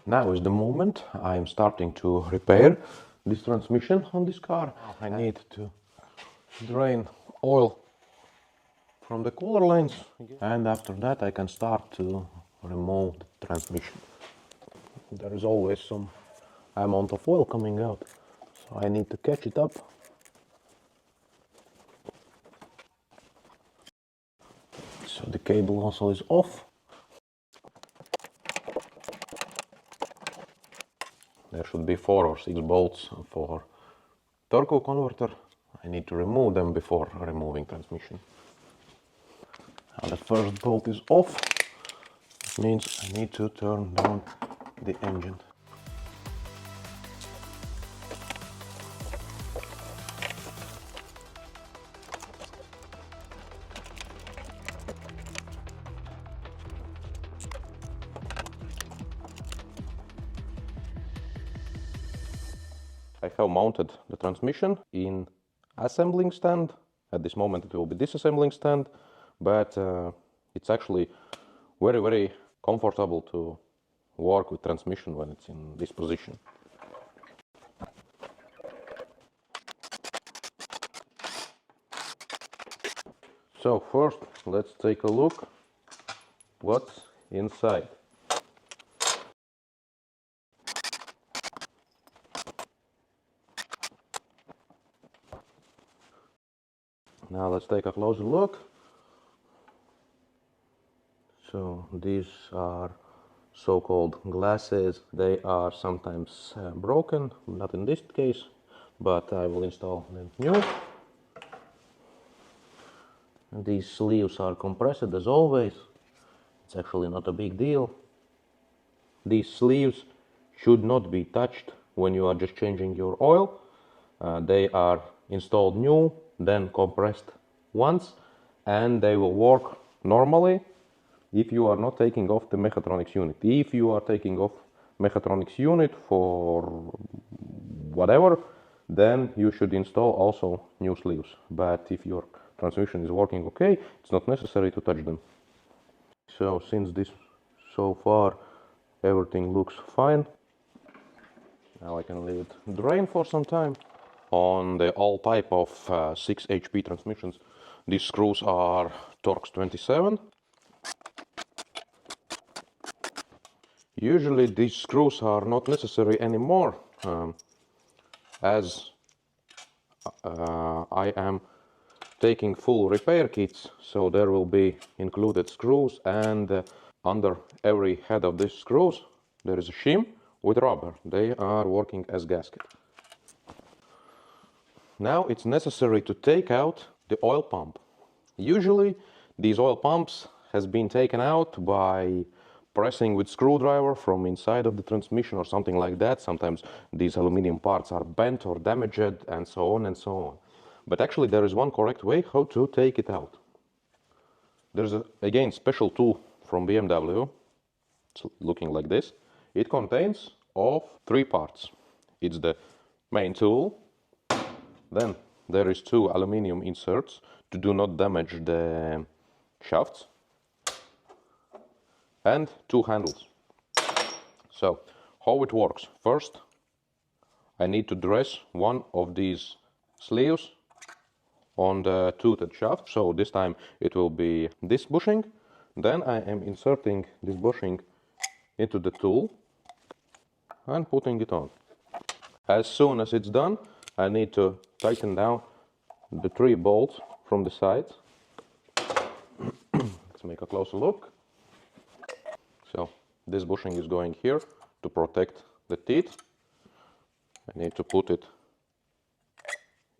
Now is the moment I'm starting to repair this transmission on this car. I need to drain oil from the cooler lines, and after that I can start to remove the transmission. There is always some amount of oil coming out, so I need to catch it up. So the cable also is off. There should be 4 or 6 bolts for turbo converter. I need to remove them before removing transmission. Now the first bolt is off. It means I need to turn down the engine. I have mounted the transmission in assembling stand. At this moment it will be disassembling stand, but it's actually very comfortable to work with transmission when it's in this position. So first let's take a look what's inside. Now let's take a closer look. So these are so-called glasses. They are sometimes broken, not in this case, but I will install them new. These sleeves are compressed as always. It's actually not a big deal. These sleeves should not be touched when you are just changing your oil. They are installed new, then compressed once, and they will work normally if you are not taking off the Mechatronics unit. If you are taking off Mechatronics unit for whatever, then you should install also new sleeves. But if your transmission is working okay, it's not necessary to touch them. So since this so far everything looks fine, now I can leave it drain for some time. On the all type of 6 HP transmissions, these screws are Torx 27. Usually these screws are not necessary anymore, as I am taking full repair kits, so there will be included screws, and under every head of these screws there is a shim with rubber. They are working as gasket. Now it's necessary to take out the oil pump. Usually these oil pumps has been taken out by pressing with screwdriver from inside of the transmission or something like that. Sometimes these aluminum parts are bent or damaged, and so on and so on. But actually there is one correct way how to take it out. There's again special tool from BMW. It's looking like this. It contains of 3 parts. It's the main tool, then there is 2 aluminum inserts to do not damage the shafts, and 2 handles. So how it works? First I need to dress one of these sleeves on the toothed shaft. So this time it will be this bushing. Then I am inserting this bushing into the tool and putting it on. As soon as it's done, I need to tighten down the 3 bolts from the sides. Let's make a closer look. So this bushing is going here to protect the teeth. I need to put it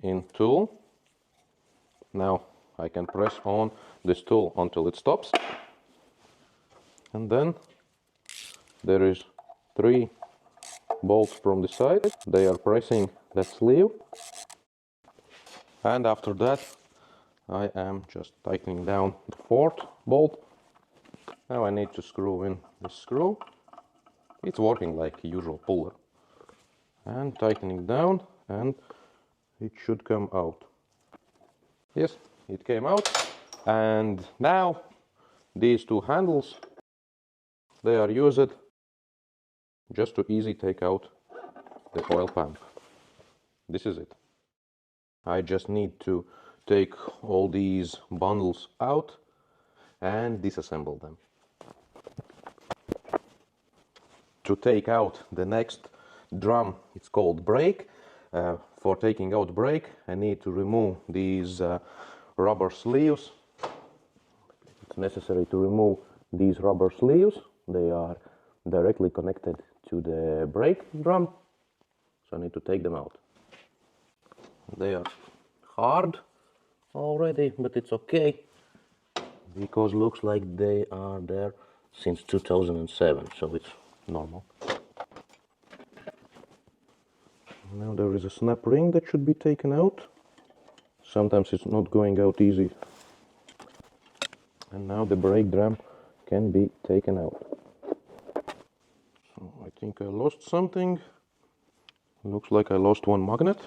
in tool. Now I can press on this tool until it stops. And then there is 3 bolts from the side. They are pressing that sleeve. And after that I am just tightening down the 4th bolt. Now I need to screw in the screw. It's working like a usual puller. And tightening down, and it should come out. Yes, it came out. And now these 2 handles, they are used just to easily take out the oil pump. This is it. I just need to take all these bundles out and disassemble them. To take out the next drum, it's called brake. For taking out brake, I need to remove these rubber sleeves. It's necessary to remove these rubber sleeves. They are directly connected to the brake drum, so I need to take them out. They are hard already, but it's okay because looks like they are there since 2007, so it's normal. Now there is a snap ring that should be taken out. Sometimes it's not going out easy. And now the brake drum can be taken out. So I think I lost something. Looks like I lost one magnet.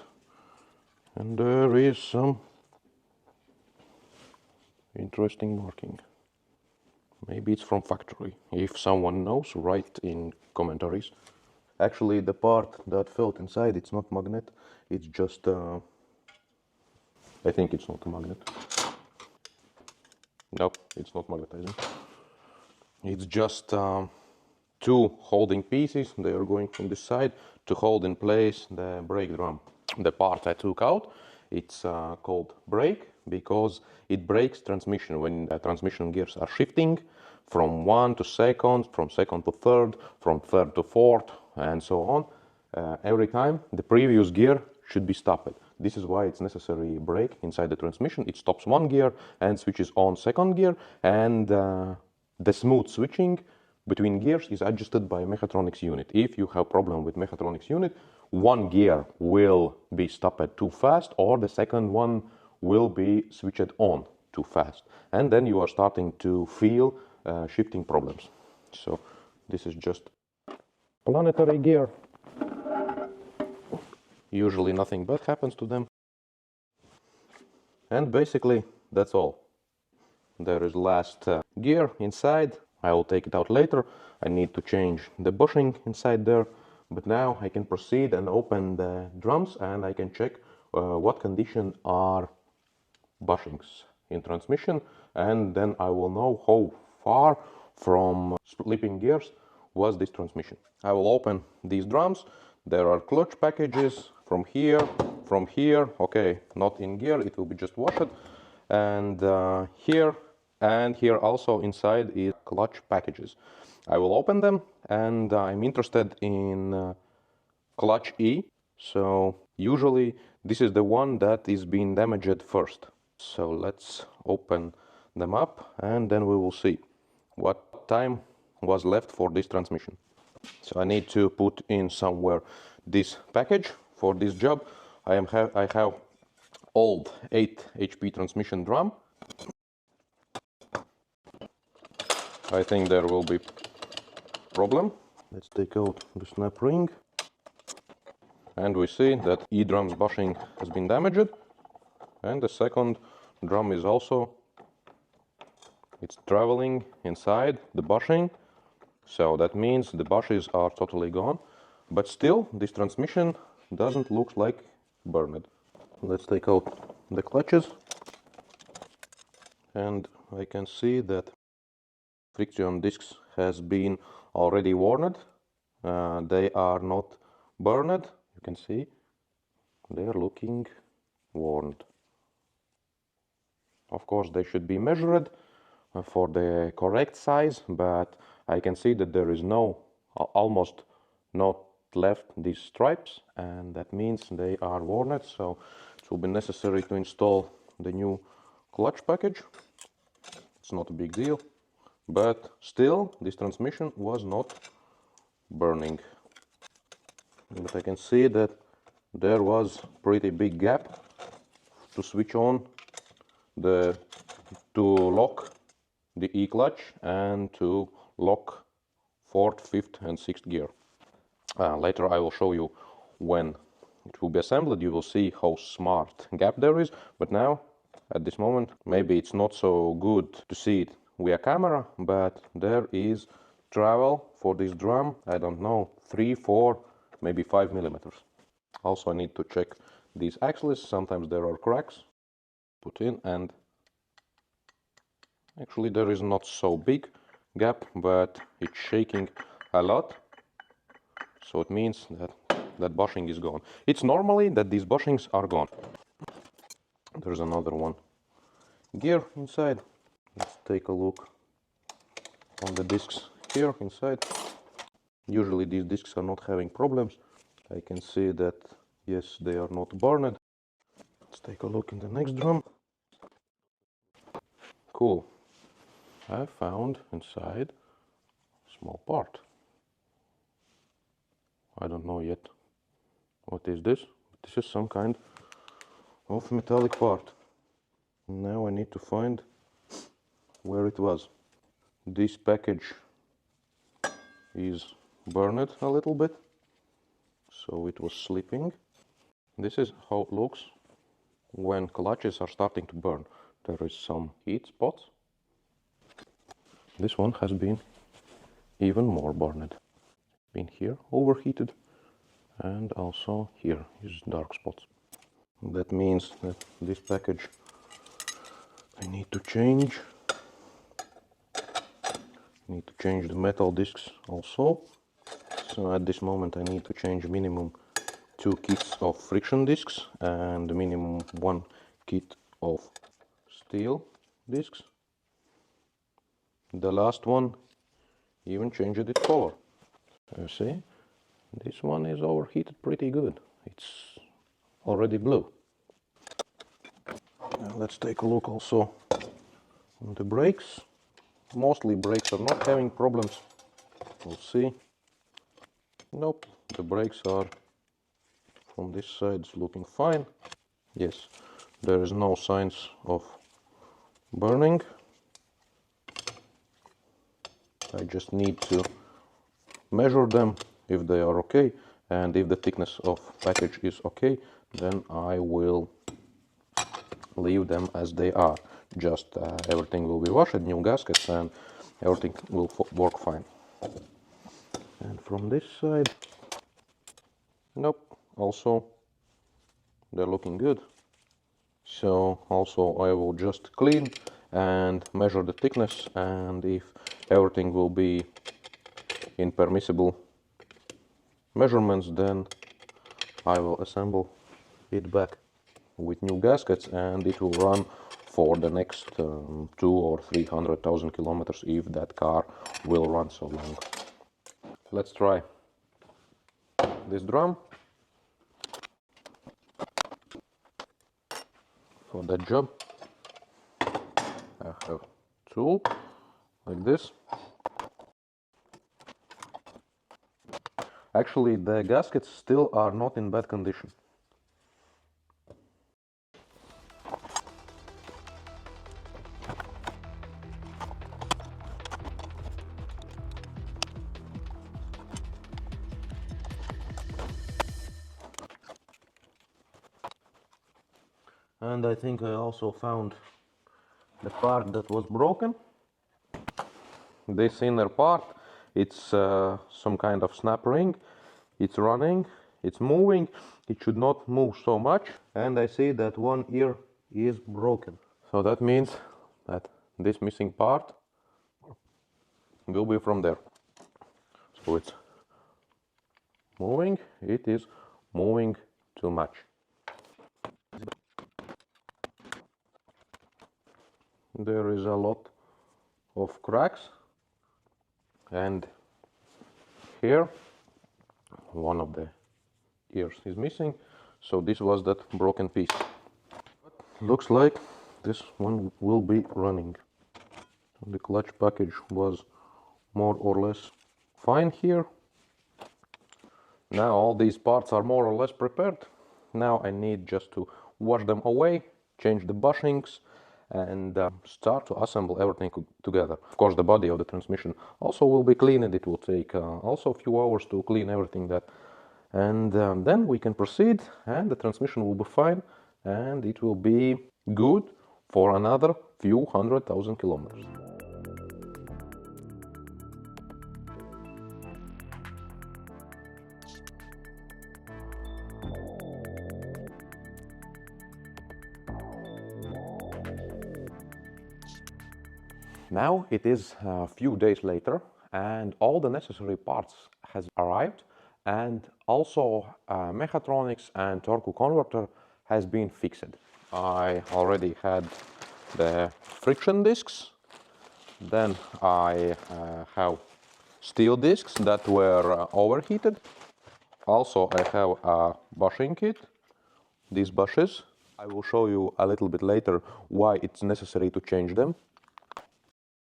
And there is some interesting marking. Maybe it's from factory. If someone knows, write in commentaries. Actually, the part that felt inside, it's not magnet. It's just, I think it's not a magnet. No, it's not magnetizing. It's just two holding pieces. They are going from this side to hold in place the brake drum. The part I took out, it's called brake because it brakes transmission when the transmission gears are shifting from 1 to 2nd, from 2nd to 3rd, from 3rd to 4th, and so on. Every time the previous gear should be stopped. This is why it's necessary brake inside the transmission. It stops one gear and switches on second gear, and the smooth switching between gears is adjusted by Mechatronics unit. If you have problem with Mechatronics unit, one gear will be stopped too fast, or the second one will be switched on too fast, and then you are starting to feel shifting problems. So this is just planetary gear. Usually nothing bad happens to them. And basically that's all. There is last gear inside. I will take it out later. I need to change the bushing inside there. But now I can proceed and open the drums and I can check what condition are bushings in transmission, and then I will know how far from slipping gears was this transmission. I will open these drums. There are clutch packages from here, okay, not in gear, it will be just washed, and here also inside is clutch packages. I will open them, and I'm interested in clutch E. So usually this is the one that is being damaged first. So let's open them up and then we will see what time was left for this transmission. So I need to put in somewhere this package for this job. I have old 8 HP transmission drum. I think there will be problem. Let's take out the snap ring. And we see that E-drum's bushing has been damaged, and the second drum is also, it's traveling inside the bushing, so that means the bushes are totally gone, but still this transmission doesn't look like burned. Let's take out the clutches, and I can see that friction discs has been already worn. They are not burned. You can see they are looking worn. Of course, they should be measured for the correct size, but I can see that there is almost not left these stripes, and that means they are worn. So it will be necessary to install the new clutch package. It's not a big deal, but still this transmission was not burning. But I can see that there was pretty big gap to switch on to lock the E clutch and to lock 4th, 5th and 6th gear. Later I will show you when it will be assembled. You will see how smart gap there is, but now at this moment maybe it's not so good to see it via camera, but there is travel for this drum, I don't know, 3, 4, maybe 5 millimeters. Also I need to check these axles, sometimes there are cracks. Put in, and actually there is not so big gap, but it's shaking a lot. So it means that that bushing is gone. It's normally that these bushings are gone. There's another one gear inside. Let's take a look on the discs here inside. Usually these discs are not having problems. I can see that yes, they are not burned. Let's take a look in the next drum. Cool. I found inside a small part. I don't know yet what is this. This is some kind of metallic part. Now I need to find where it was. This package is burned a little bit, so it was slipping. This is how it looks when clutches are starting to burn. There is some heat spots. This one has been even more burned. Been here overheated, and also here is dark spots. That means that this package I need to change. Need to change the metal discs also. So at this moment I need to change minimum 2 kits of friction discs and minimum 1 kit of steel discs. The last one even changed its color. You see, this one is overheated pretty good. It's already blue. Now let's take a look also on the brakes. Mostly brakes are not having problems. We'll see. Nope, the brakes are from this side looking fine. Yes, there is no signs of burning. I just need to measure them if they are okay, and if the thickness of package is okay, then I will leave them as they are. Just everything will be washed, new gaskets, and everything will work fine. And from this side, nope, also they're looking good. So also I will just clean and measure the thickness, and if everything will be in permissible measurements, then I will assemble it back with new gaskets, and it will run for the next 200,000 or 300,000 kilometers if that car will run so long. Let's try this drum. For that job I have a tool like this. Actually the gaskets still are not in bad condition. And I think I also found the part that was broken. This inner part, it's some kind of snap ring. It's running, it's moving. It should not move so much, and I see that one ear is broken. So that means that this missing part will be from there. So it's moving, it is moving too much. There is a lot of cracks, and here one of the ears is missing, so this was that broken piece. Looks like this one will be running. The clutch package was more or less fine here. Now all these parts are more or less prepared. Now I need just to wash them away, change the bushings, and start to assemble everything together. Of course the body of the transmission also will be cleaned. It will take also a few hours to clean everything that, and then we can proceed, and the transmission will be fine, and it will be good for another few 100,000 kilometers. Now it is a few days later and all the necessary parts has arrived, and also Mechatronics and torque converter has been fixed. I already had the friction discs, then I have steel discs that were overheated. Also I have a bushing kit, these bushes. I will show you a little bit later why it's necessary to change them.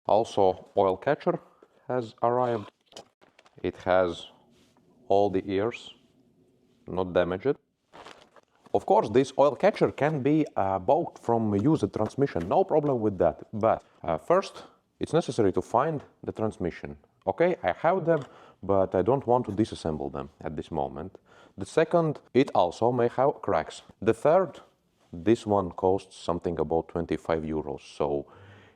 Also oil catcher has arrived. It has all the ears, not damaged. Of course, this oil catcher can be bought from a used transmission, no problem with that. But first, it's necessary to find the transmission. Okay, I have them, but I don't want to disassemble them at this moment. The second, it also may have cracks. The third, this one costs something about 25 euros, so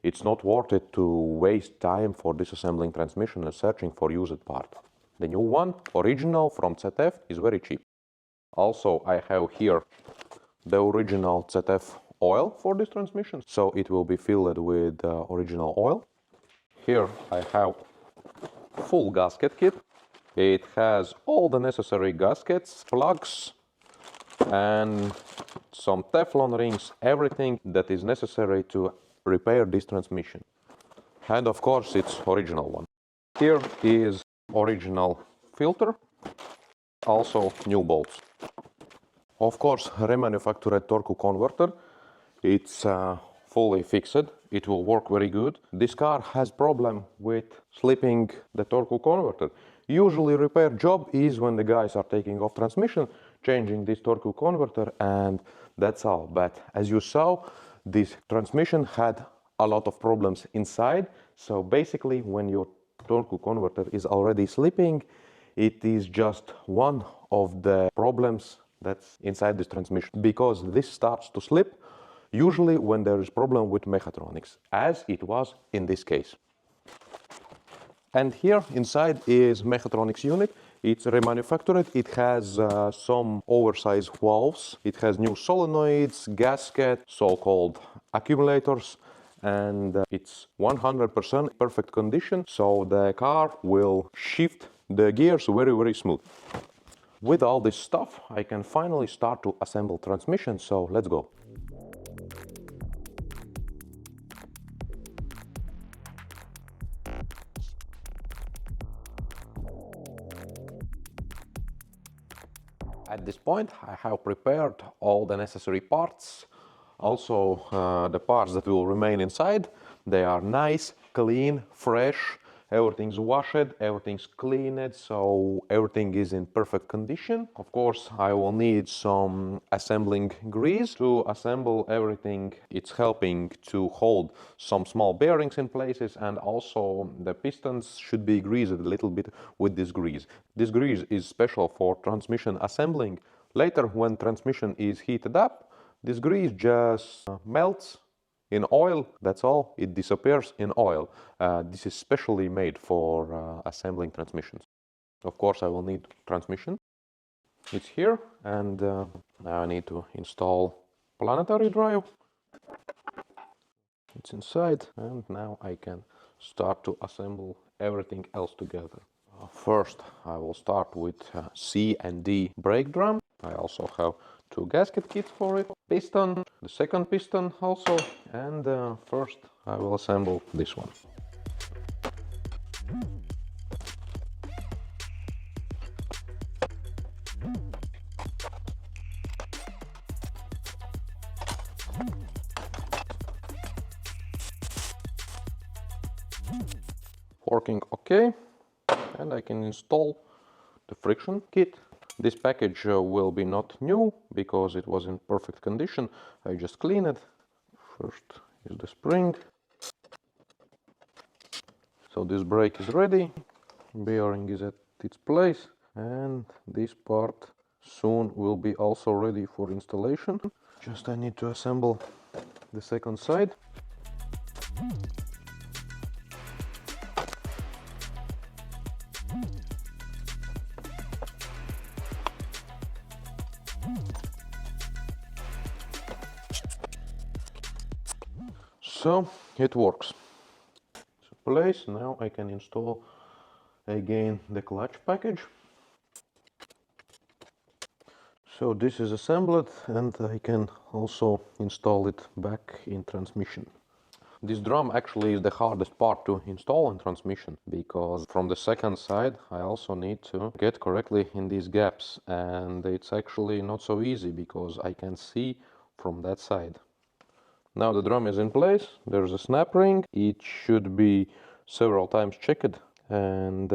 it's not worth it to waste time for disassembling transmission and searching for used part. The new one, original from ZF, is very cheap. Also, I have here the original ZF oil for this transmission, so it will be filled with original oil. Here I have full gasket kit. It has all the necessary gaskets, plugs, and some Teflon rings, everything that is necessary to repair this transmission. And of course, it's original one. Here is original filter, also new bolts. Of course, remanufactured torque converter, it's fully fixed, it will work very good. This car has problem with slipping the torque converter. Usually repair job is when the guys are taking off transmission, changing this torque converter, and that's all. But as you saw, this transmission had a lot of problems inside. So basically when your torque converter is already slipping, it is just one of the problems that's inside this transmission, because this starts to slip usually when there is problem with Mechatronics, as it was in this case. And here inside is Mechatronics unit. It's remanufactured. It has some oversized valves. It has new solenoids, gasket, so-called accumulators, and it's 100% perfect condition, so the car will shift the gears very smooth. With all this stuff, I can finally start to assemble transmission, so let's go. At this point, I have prepared all the necessary parts. Also, the parts that will remain inside, they are nice, clean, fresh. Everything's washed, everything's cleaned, so everything is in perfect condition. Of course, I will need some assembling grease to assemble everything. It's helping to hold some small bearings in places, and also the pistons should be greased a little bit with this grease. This grease is special for transmission assembling. Later, when transmission is heated up, this grease just melts in oil, that's all, it disappears in oil. This is specially made for assembling transmissions. Of course, I will need transmission. It's here, and now I need to install planetary drive. It's inside, and now I can start to assemble everything else together. First, I will start with C and D brake drum. I also have two gasket kits for it, piston, the second piston also, and first I will assemble this one. Working okay, and I can install the friction kit. This package will be not new because it was in perfect condition. I just cleaned it. First is the spring. So this brake is ready, bearing is at its place, and this part soon will be also ready for installation. Just I need to assemble the second side. So it works. place. Now I can install again the clutch package. So this is assembled, and I can also install it back in transmission. This drum actually is the hardest part to install in transmission, because from the second side I also need to get correctly in these gaps, and it's actually not so easy because I can see from that side. Now the drum is in place, there's a snap ring, it should be several times checked, and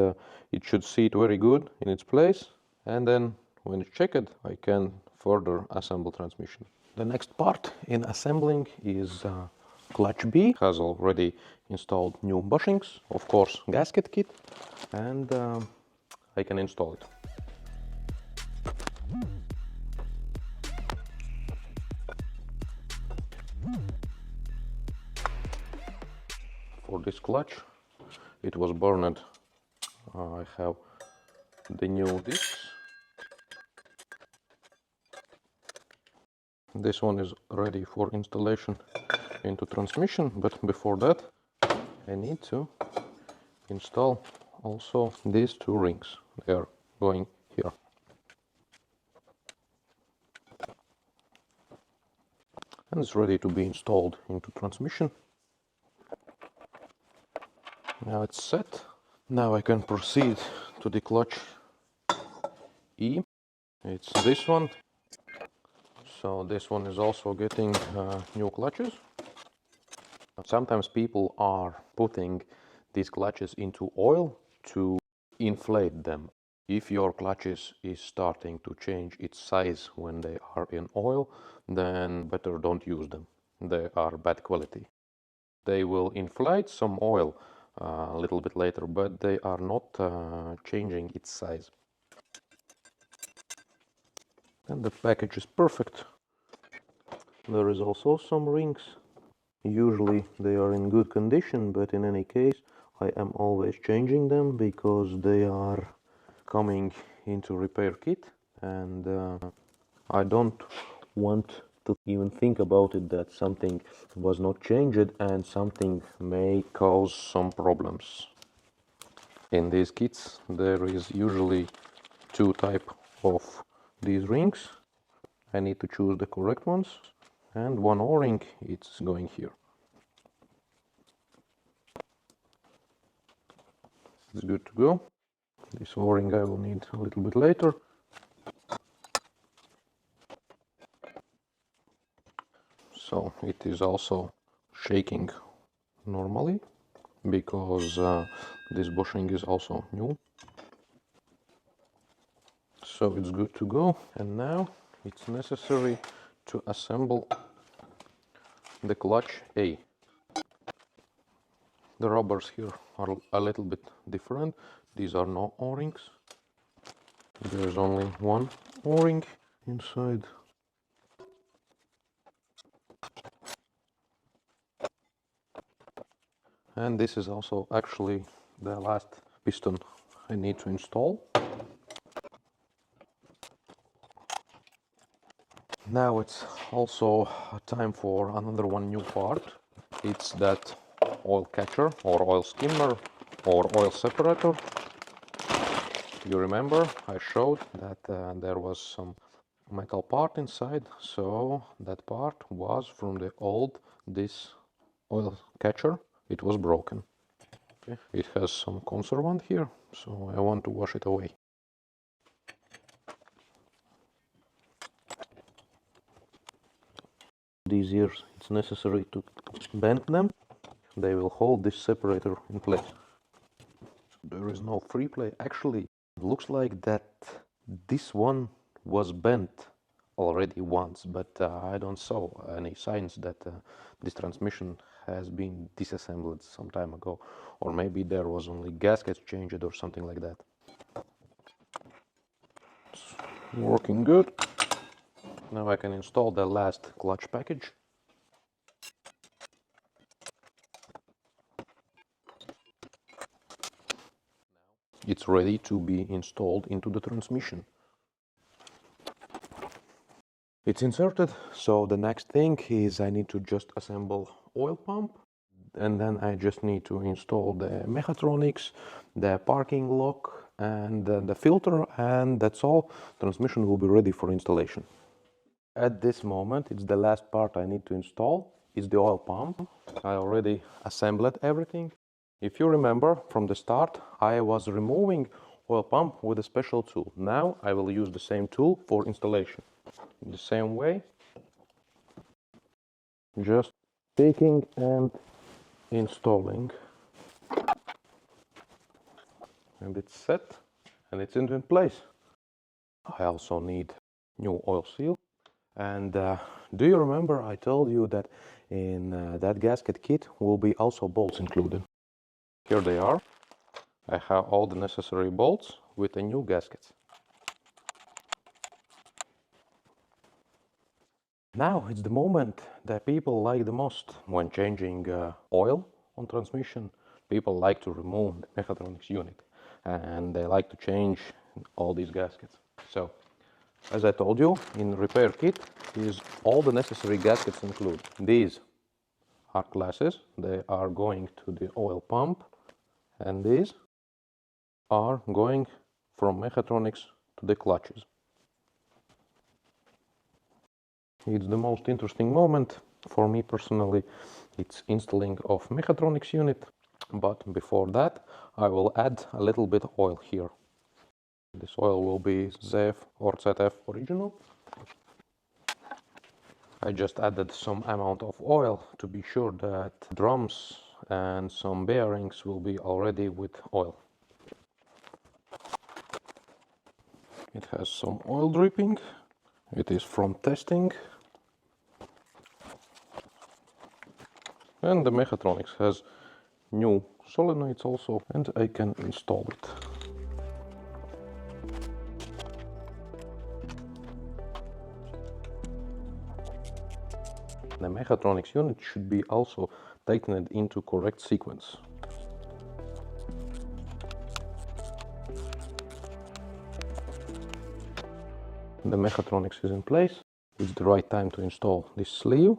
it should sit very good in its place, and then when it's checked I can further assemble transmission. The next part in assembling is clutch B. Has already installed new bushings, of course gasket kit, and I can install it. For this clutch, it was burned. I have the new discs. This one is ready for installation into transmission, but before that I need to install also these two rings. They are going here. And it's ready to be installed into transmission. Now it's set. Now I can proceed to the clutch E. It's this one. So this one is also getting new clutches. Sometimes people are putting these clutches into oil to inflate them. If your clutches is starting to change its size when they are in oil, then better don't use them. They are bad quality. They will inflate some oil a little bit later, but they are not changing its size. And the package is perfect. There is also some rings. Usually they are in good condition, but in any case I am always changing them because they are coming into repair kit, and I don't want to even think about it that something was not changed and something may cause some problems. In these kits there is usually two types of these rings. I need to choose the correct ones, and one O-ring it's going here. It's good to go. This O-ring I will need a little bit later. So it is also shaking normally because this bushing is also new. So it's good to go, and now it's necessary to assemble the clutch A. The rubbers here are a little bit different. These are no O-rings. There is only one O-ring inside. And this is also actually the last piston I need to install. Now it's also time for another one new part. It's that oil catcher or oil skimmer or oil separator. You remember I showed that there was some metal part inside, so that part was from the old this oil catcher. It was broken. Okay. It has some conservant here, so I want to wash it away. These ears, it's necessary to bend them. They will hold this separator in place. There is no free play. Actually, it looks like that this one was bent already once, but I don't saw any signs that this transmission has been disassembled some time ago, or maybe there was only gaskets changed or something like that. It's working good. Now I can install the last clutch package. It's ready to be installed into the transmission. It's inserted, so the next thing is I need to just assemble oil pump. and then I just need to install the Mechatronics, the parking lock, and the filter, and that's all. Transmission will be ready for installation. At this moment, it's the last part I need to install. It's the oil pump. I already assembled everything. If you remember from the start, I was removing oil pump with a special tool. Now I will use the same tool for installation. In the same way, just taking and installing. And it's set and it's in place. I also need new oil seal. And do you remember I told you that in that gasket kit will be also bolts included? Here they are. I have all the necessary bolts with the new gaskets. Now it's the moment that people like the most when changing oil on transmission. People like to remove the Mechatronics unit and they like to change all these gaskets. So, as I told you, in repair kit is all the necessary gaskets included. These are classes, they are going to the oil pump, and these are going from Mechatronics to the clutches. It's the most interesting moment for me personally. It's installing of Mechatronics unit, but before that I will add a little bit of oil here. This oil will be ZF or ZF original. I just added some amount of oil to be sure that drums and some bearings will be already with oil. It has some oil dripping. It is from testing. And the Mechatronics has new solenoids also, and I can install it. The Mechatronics unit should be also tightened into correct sequence. The Mechatronics is in place. It's the right time to install this sleeve.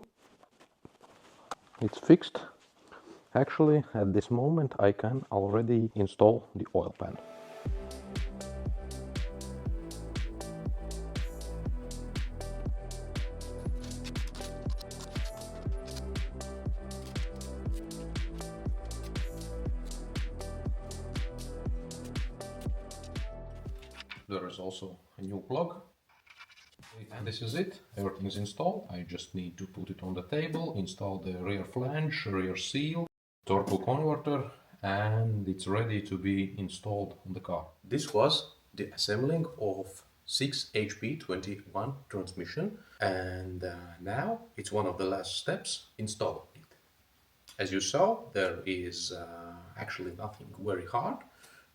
It's fixed. Actually, at this moment I can already install the oil pan. There is also a new plug. And this is it. Everything is installed. I just need to put it on the table, install the rear flange, rear seal, torque converter, and it's ready to be installed on the car. This was the assembling of 6HP21 transmission, and now it's one of the last steps, installing it. As you saw, there is actually nothing very hard,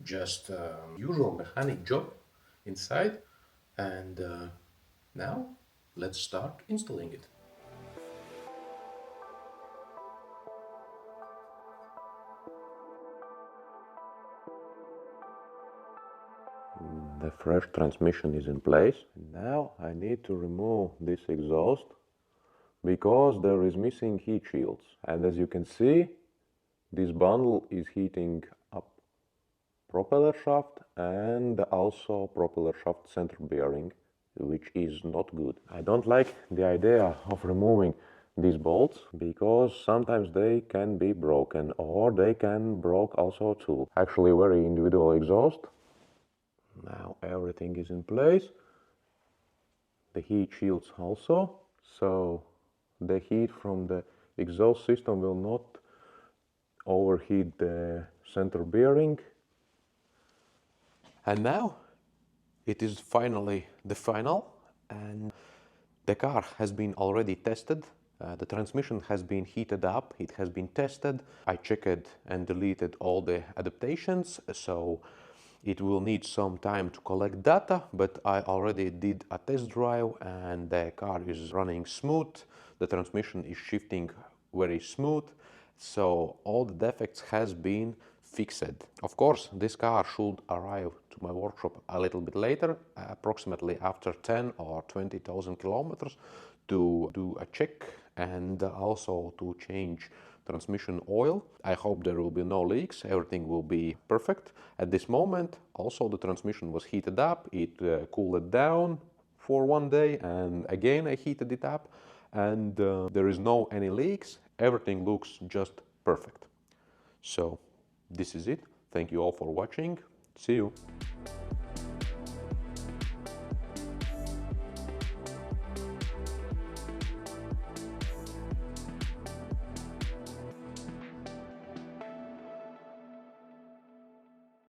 just usual mechanic job inside, and now let's start installing it. The fresh transmission is in place. Now I need to remove this exhaust because there is missing heat shields. And as you can see, this bundle is heating up propeller shaft and also propeller shaft center bearing, which is not good. I don't like the idea of removing these bolts because sometimes they can be broken or they can break also too. Actually very individual exhaust. Now everything is in place. The heat shields also, so the heat from the exhaust system will not overheat the center bearing. And now it is finally the final, and the car has been already tested. The transmission has been heated up, it has been tested. I checked and deleted all the adaptations, so it will need some time to collect data, but I already did a test drive and the car is running smooth. The transmission is shifting very smooth, so all the defects has been fixed. Of course, this car should arrive to my workshop a little bit later, approximately after 10 or 20,000 kilometers, to do a check and also to change transmission oil. I hope there will be no leaks, everything will be perfect. At this moment, also the transmission was heated up, it cooled down for one day, and again I heated it up, and there is no any leaks, everything looks just perfect. So this is it. Thank you all for watching. See you.